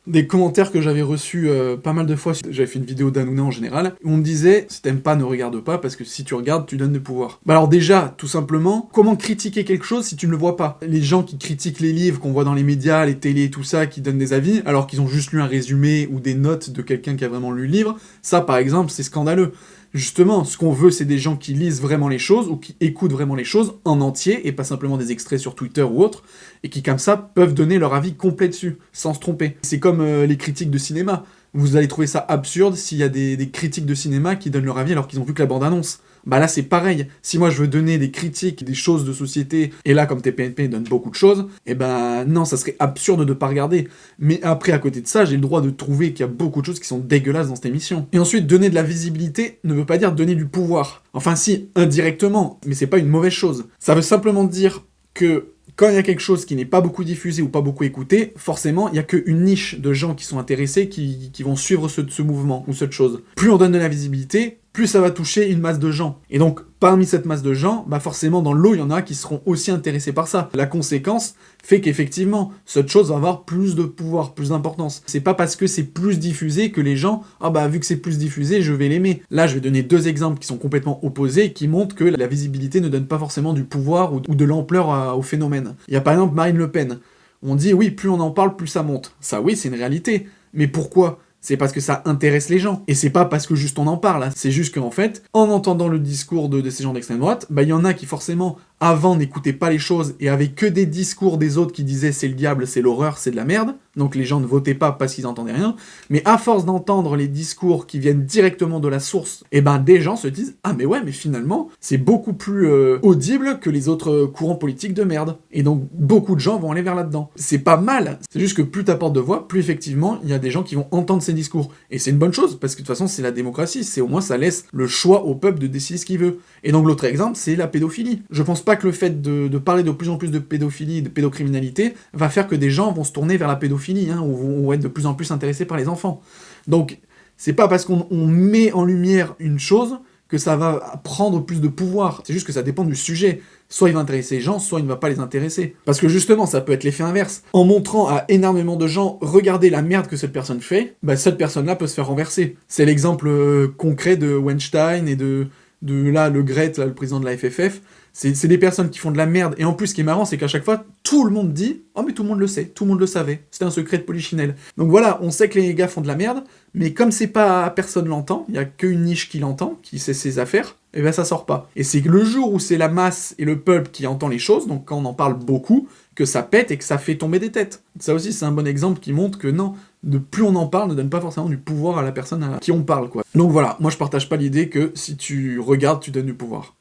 des commentaires que j'avais reçus pas mal de fois, j'avais fait une vidéo d'Hanouna en général, où on me disait, si t'aimes pas, ne regarde pas, parce que si tu regardes, tu donnes du pouvoir. Bah alors déjà, tout simplement, comment critiquer quelque chose si tu ne le vois pas? Les gens qui critiquent les livres qu'on voit dans les médias, les télés, tout ça, qui donnent des avis, alors qu'ils ont juste lu un résumé ou des notes de quelqu'un qui a vraiment lu le livre, ça par exemple, c'est scandaleux. Justement, ce qu'on veut, c'est des gens qui lisent vraiment les choses, ou qui écoutent vraiment les choses en entier, et pas simplement des extraits sur Twitter ou autre, et qui, comme ça, peuvent donner leur avis complet dessus, sans se tromper. C'est comme les critiques de cinéma. Vous allez trouver ça absurde s'il y a des critiques de cinéma qui donnent leur avis alors qu'ils ont vu que la bande-annonce. Bah là, c'est pareil. Si moi, je veux donner des critiques, des choses de société, et là, comme TPNP donne beaucoup de choses, eh ben non, ça serait absurde de pas regarder. Mais après, à côté de ça, j'ai le droit de trouver qu'il y a beaucoup de choses qui sont dégueulasses dans cette émission. Et ensuite, donner de la visibilité ne veut pas dire donner du pouvoir. Enfin si, indirectement, mais c'est pas une mauvaise chose. Ça veut simplement dire que quand il y a quelque chose qui n'est pas beaucoup diffusé ou pas beaucoup écouté, forcément, il n'y a qu'une niche de gens qui sont intéressés qui vont suivre ce mouvement ou cette chose. Plus on donne de la visibilité, plus ça va toucher une masse de gens. Et donc, parmi cette masse de gens, bah forcément, dans l'eau, il y en a qui seront aussi intéressés par ça. La conséquence fait qu'effectivement, cette chose va avoir plus de pouvoir, plus d'importance. C'est pas parce que c'est plus diffusé que les gens, ah bah vu que c'est plus diffusé, je vais l'aimer. Là, je vais donner deux exemples qui sont complètement opposés, qui montrent que la visibilité ne donne pas forcément du pouvoir ou de l'ampleur au phénomène. Il y a par exemple Marine Le Pen. On dit, oui, plus on en parle, plus ça monte. Ça, oui, c'est une réalité. Mais pourquoi ? C'est parce que ça intéresse les gens. Et c'est pas parce que juste on en parle, hein. C'est juste qu'en fait, en entendant le discours de ces gens d'extrême droite, bah il y en a qui forcément, avant, n'écoutaient pas les choses et avaient que des discours des autres qui disaient c'est le diable, c'est l'horreur, c'est de la merde. Donc les gens ne votaient pas parce qu'ils entendaient rien. Mais à force d'entendre les discours qui viennent directement de la source, et ben des gens se disent ah mais ouais, mais finalement, c'est beaucoup plus audible que les autres courants politiques de merde. Et donc beaucoup de gens vont aller vers là-dedans. C'est pas mal, c'est juste que plus t'apportes de voix, plus effectivement, il y a des gens qui vont entendre ces discours. Et c'est une bonne chose, parce que de toute façon, c'est la démocratie, c'est au moins ça laisse le choix au peuple de décider ce qu'il veut. Et donc l'autre exemple, c'est la pédophilie. Je pense pas que le fait de parler de plus en plus de pédophilie, de pédocriminalité, va faire que des gens vont se tourner vers la pédophilie, hein, ou vont être de plus en plus intéressés par les enfants. Donc, c'est pas parce qu'on met en lumière une chose que ça va prendre plus de pouvoir. C'est juste que ça dépend du sujet. Soit il va intéresser les gens, soit il ne va pas les intéresser. Parce que justement, ça peut être l'effet inverse. En montrant à énormément de gens, regardez la merde que cette personne fait, bah cette personne-là peut se faire renverser. C'est l'exemple concret de Weinstein et de là, le Gret, là, le président de la FFF. C'est des personnes qui font de la merde. Et en plus, ce qui est marrant, c'est qu'à chaque fois, tout le monde dit « Oh, mais tout le monde le sait, tout le monde le savait. C'était un secret de polichinelle. » Donc voilà, on sait que les gars font de la merde, mais comme c'est pas... personne l'entend, il y a qu'une niche qui l'entend, qui sait ses affaires, et ben ça sort pas. Et c'est le jour où c'est la masse et le peuple qui entend les choses, donc quand on en parle beaucoup, que ça pète et que ça fait tomber des têtes. Ça aussi, c'est un bon exemple qui montre que non, de plus on en parle ne donne pas forcément du pouvoir à la personne à qui on parle, quoi. Donc voilà, moi je partage pas l'idée que si tu regardes, tu donnes du pouvoir.